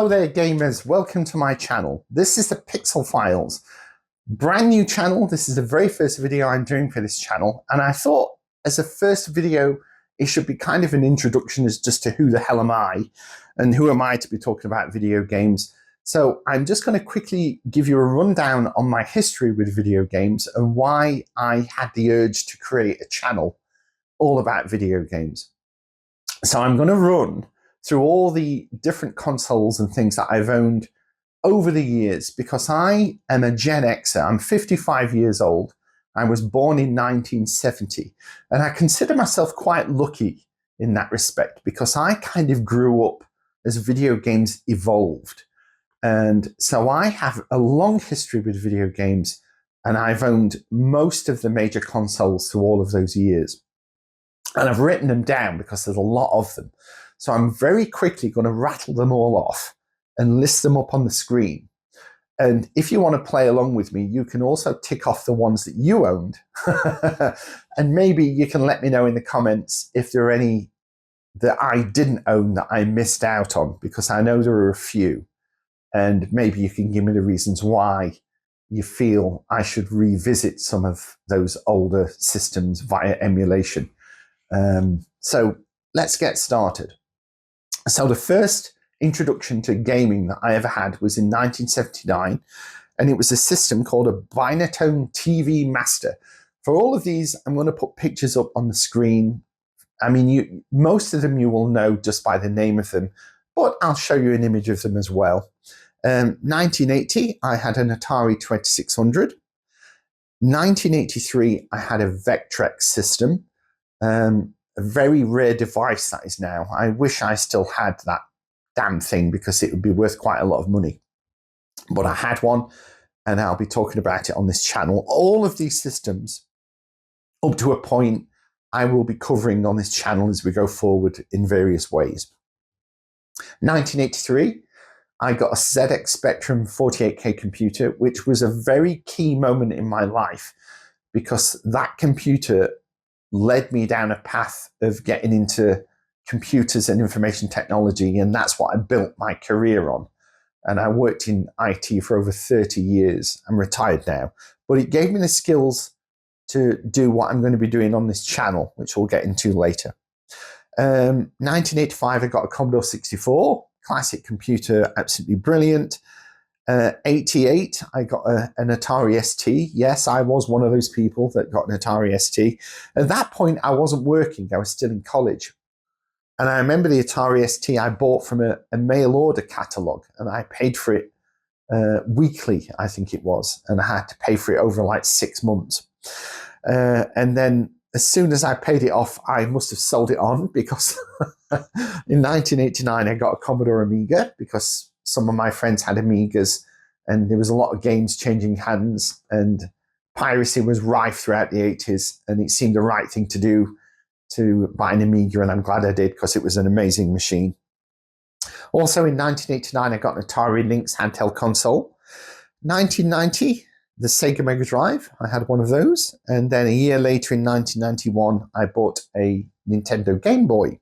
Hello there gamers, welcome to my channel. This is the Pixel Files. Brand new channel, this is the very first video I'm doing for this channel, and I thought as a first video it should be kind of an introduction as just to who the hell am I and who am I to be talking about video games. So I'm just going to quickly give you a rundown on my history with video games and why I had the urge to create a channel all about video games. So I'm going to run through all the different consoles and things that I've owned over the years because I am a Gen Xer. I'm 55 years old. I was born in 1970, and I consider myself quite lucky in that respect because I kind of grew up as video games evolved. And so I have a long history with video games, and I've owned most of the major consoles through all of those years. And I've written them down because there's a lot of them. So I'm very quickly going to rattle them all off and list them up on the screen. And if you want to play along with me, you can also tick off the ones that you owned. And maybe you can let me know in the comments if there are any that I didn't own that I missed out on, because I know there are a few. And maybe you can give me the reasons why you feel I should revisit some of those older systems via emulation. So let's get started. So the first introduction to gaming that I ever had was in 1979, and it was a system called a Binatone TV Master. For all of these, I'm going to put pictures up on the screen. I mean, most of them you will know just by the name of them, but I'll show you an image of them as well. 1980, I had an Atari 2600. 1983, I had a Vectrex system. A very rare device that is now. I wish I still had that damn thing because it would be worth quite a lot of money. But I had one, and I'll be talking about it on this channel. All of these systems, up to a point, I will be covering on this channel as we go forward in various ways. 1983, I got a ZX Spectrum 48K computer, which was a very key moment in my life because that computer led me down a path of getting into computers and information technology, and that's what I built my career on. And I worked in IT for over 30 years. I'm retired now, but it gave me the skills to do what I'm going to be doing on this channel, which we'll get into later. 1985, I got a Commodore 64, classic computer, absolutely brilliant. 88, I got an Atari ST. Yes, I was one of those people that got an Atari ST. At that point, I wasn't working. I was still in college. And I remember the Atari ST I bought from a mail order catalog, and I paid for it weekly, I think it was. And I had to pay for it over like 6 months. And then as soon as I paid it off, I must have sold it on because in 1989, I got a Commodore Amiga because some of my friends had Amigas, and there was a lot of games changing hands, and piracy was rife throughout the 80s, and it seemed the right thing to do to buy an Amiga, and I'm glad I did because it was an amazing machine. Also in 1989, I got an Atari Lynx handheld console. 1990, the Sega Mega Drive, I had one of those, and then a year later in 1991, I bought a Nintendo Game Boy.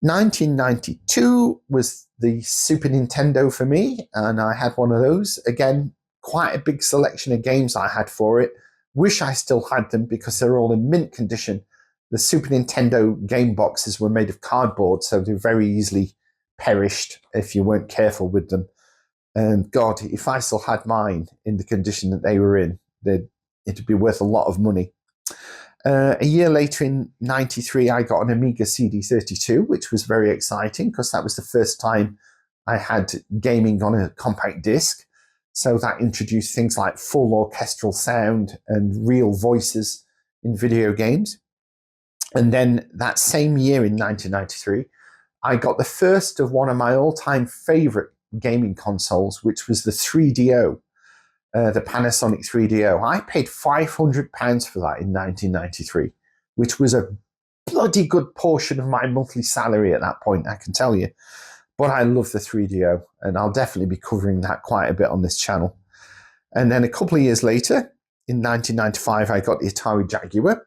1992 was the Super Nintendo for me, and I had one of those. Again, quite a big selection of games I had for it. Wish I still had them because they're all in mint condition. The Super Nintendo game boxes were made of cardboard, so they very easily perished if you weren't careful with them. And God, if I still had mine in the condition that they were in, it'd be worth a lot of money. A year later in 93, I got an Amiga CD32, which was very exciting because that was the first time I had gaming on a compact disc. So that introduced things like full orchestral sound and real voices in video games. And then that same year in 1993, I got the first of one of my all-time favorite gaming consoles, which was the 3DO. The Panasonic 3DO. I paid £500 for that in 1993, which was a bloody good portion of my monthly salary at that point, I can tell you. But I love the 3DO, and I'll definitely be covering that quite a bit on this channel. And then a couple of years later, in 1995, I got the Atari Jaguar,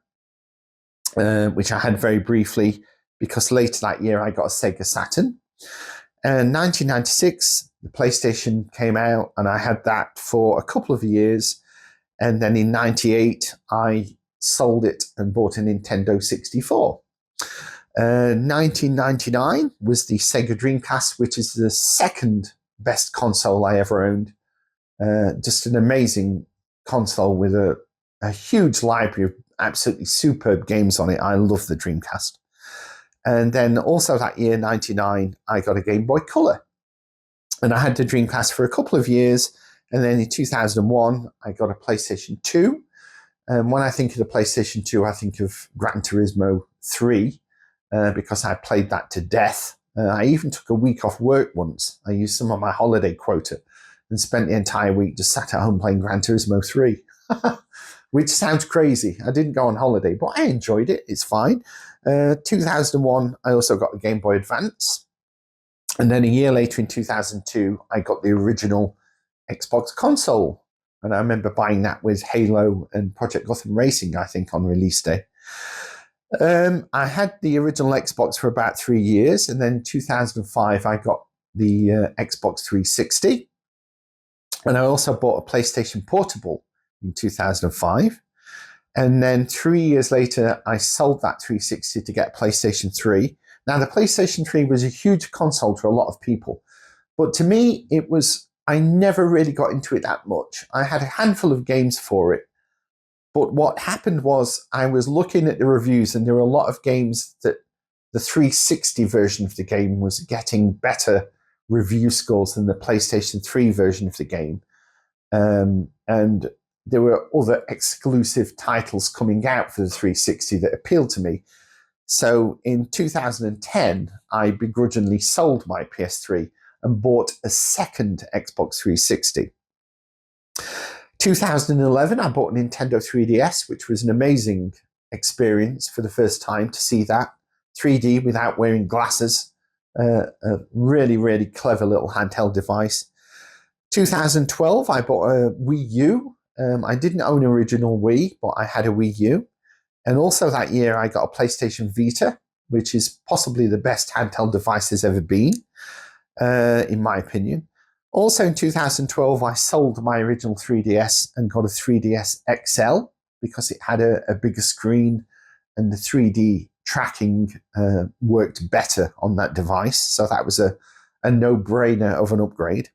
which I had very briefly because later that year I got a Sega Saturn. And 1996, the PlayStation came out, and I had that for a couple of years. And then in 98, I sold it and bought a Nintendo 64. 1999 was the Sega Dreamcast, which is the second best console I ever owned. Just an amazing console with a huge library of absolutely superb games on it. I love the Dreamcast. And then also that year, 99, I got a Game Boy Color. And I had the Dreamcast for a couple of years. And then in 2001, I got a PlayStation 2. And when I think of the PlayStation 2, I think of Gran Turismo 3, because I played that to death. I even took a week off work once. I used some of my holiday quota and spent the entire week just sat at home playing Gran Turismo 3, which sounds crazy. I didn't go on holiday, but I enjoyed it. It's fine. 2001, I also got a Game Boy Advance. And then a year later in 2002, I got the original Xbox console. And I remember buying that with Halo and Project Gotham Racing, I think, on release day. I had the original Xbox for about 3 years. And then in 2005, I got the Xbox 360. And I also bought a PlayStation Portable in 2005. And then 3 years later, I sold that 360 to get a PlayStation 3. Now, the PlayStation 3 was a huge console for a lot of people. But to me, I never really got into it that much. I had a handful of games for it. But what happened was I was looking at the reviews, and there were a lot of games that the 360 version of the game was getting better review scores than the PlayStation 3 version of the game. And there were other exclusive titles coming out for the 360 that appealed to me. So in 2010, I begrudgingly sold my PS3 and bought a second Xbox 360. 2011, I bought a Nintendo 3DS, which was an amazing experience for the first time to see that 3D without wearing glasses. A really, really clever little handheld device. 2012, I bought a Wii U. I didn't own an original Wii, but I had a Wii U. And also that year, I got a PlayStation Vita, which is possibly the best handheld device there's ever been, in my opinion. Also in 2012, I sold my original 3DS and got a 3DS XL because it had a bigger screen and the 3D tracking worked better on that device. So that was a no-brainer of an upgrade.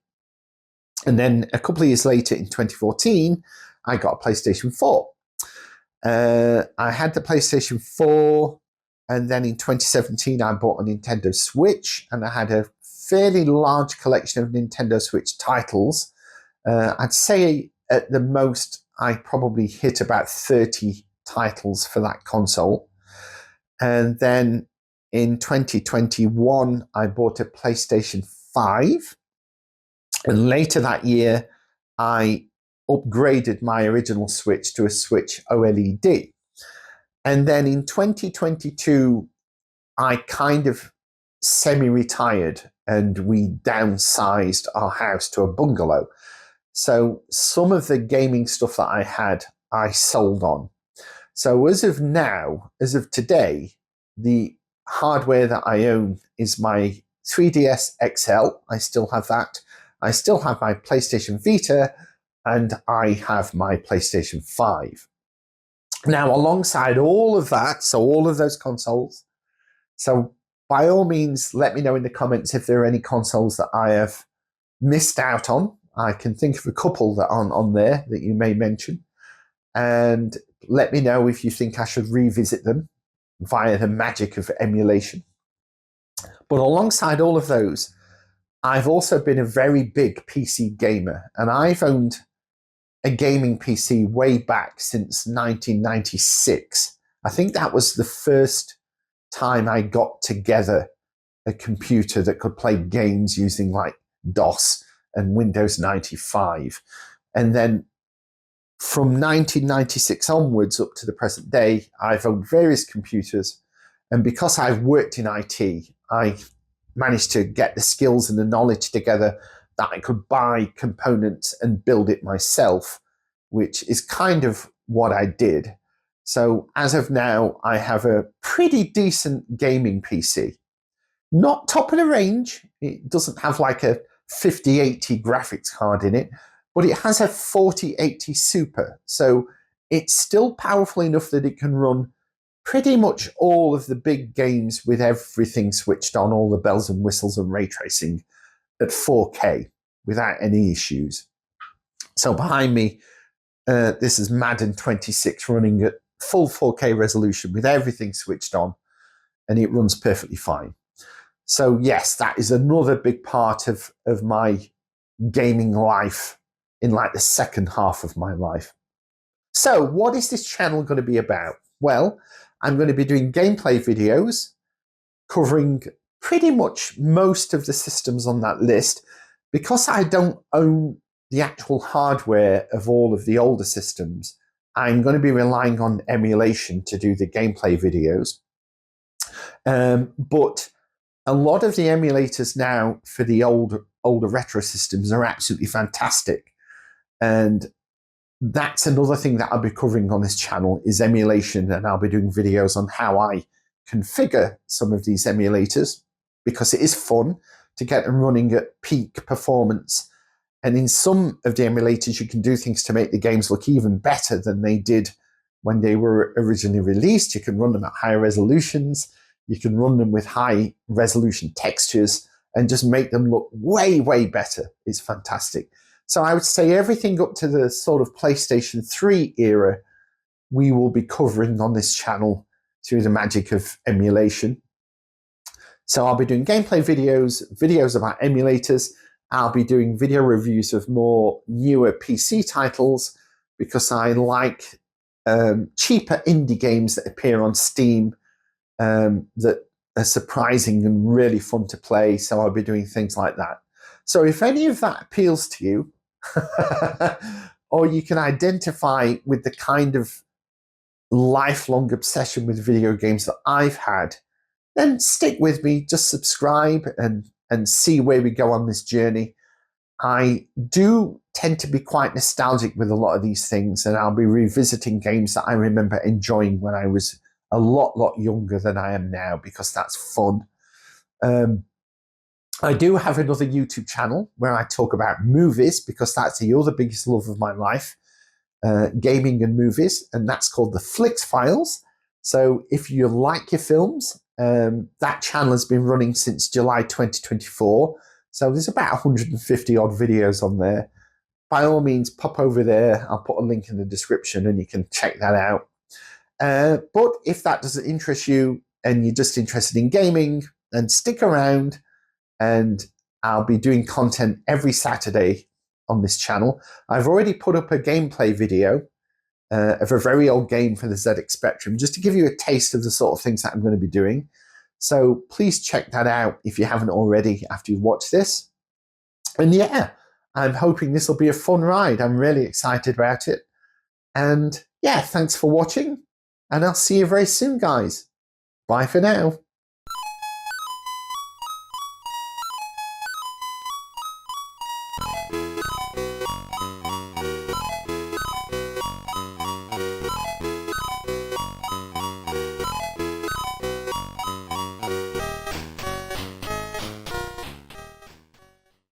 And then a couple of years later, in 2014, I got a PlayStation 4. I had the PlayStation 4, and then in 2017, I bought a Nintendo Switch, and I had a fairly large collection of Nintendo Switch titles. I'd say at the most, I probably hit about 30 titles for that console. And then in 2021, I bought a PlayStation 5. And later that year, I upgraded my original Switch to a Switch OLED. And then in 2022, I kind of semi-retired and we downsized our house to a bungalow. So some of the gaming stuff that I had, I sold on. So as of now, as of today, the hardware that I own is my 3DS XL. I still have that. I still have my PlayStation Vita, and I have my PlayStation 5. Now, alongside all of that, so all of those consoles, so by all means, let me know in the comments if there are any consoles that I have missed out on. I can think of a couple that aren't on there that you may mention. And let me know if you think I should revisit them via the magic of emulation. But alongside all of those, I've also been a very big PC gamer, and I've owned a gaming PC way back since 1996. I think that was the first time I got together a computer that could play games using like DOS and Windows 95. And then from 1996 onwards up to the present day, I've owned various computers. And because I've worked in IT, I managed to get the skills and the knowledge together that I could buy components and build it myself, which is kind of what I did. So as of now, I have a pretty decent gaming PC. Not top of the range. It doesn't have like a 5080 graphics card in it, but it has a 4080 Super. So it's still powerful enough that it can run pretty much all of the big games with everything switched on, all the bells and whistles and ray tracing at 4K without any issues. So behind me, this is Madden 26 running at full 4K resolution with everything switched on, and it runs perfectly fine. So yes, that is another big part of my gaming life in like the second half of my life. So what is this channel going to be about? Well, I'm going to be doing gameplay videos covering pretty much most of the systems on that list. Because I don't own the actual hardware of all of the older systems, I'm going to be relying on emulation to do the gameplay videos. But a lot of the emulators now for the older retro systems are absolutely fantastic. And that's another thing that I'll be covering on this channel is emulation, and I'll be doing videos on how I configure some of these emulators, because it is fun to get them running at peak performance. And in some of the emulators, you can do things to make the games look even better than they did when they were originally released. You can run them at higher resolutions. You can run them with high resolution textures and just make them look way, way better. It's fantastic. So I would say everything up to the sort of PlayStation 3 era, we will be covering on this channel through the magic of emulation. So I'll be doing gameplay videos about emulators. I'll be doing video reviews of more newer PC titles because I like cheaper indie games that appear on Steam that are surprising and really fun to play. So I'll be doing things like that. So if any of that appeals to you, or you can identify with the kind of lifelong obsession with video games that I've had, then stick with me, just subscribe and see where we go on this journey. I do tend to be quite nostalgic with a lot of these things, and I'll be revisiting games that I remember enjoying when I was a lot younger than I am now, because that's fun. I do have another YouTube channel where I talk about movies, because that's the other biggest love of my life, gaming and movies, and that's called the Flix Files. So if you like your films, that channel has been running since July 2024. So there's about 150 odd videos on there. By all means, pop over there. I'll put a link in the description and you can check that out. But if that doesn't interest you and you're just interested in gaming, then stick around, and I'll be doing content every Saturday on this channel. I've already put up a gameplay video of a very old game for the ZX Spectrum, just to give you a taste of the sort of things that I'm going to be doing. So please check that out if you haven't already after you've watched this. And yeah, I'm hoping this will be a fun ride. I'm really excited about it. And yeah, thanks for watching, and I'll see you very soon, guys. Bye for now.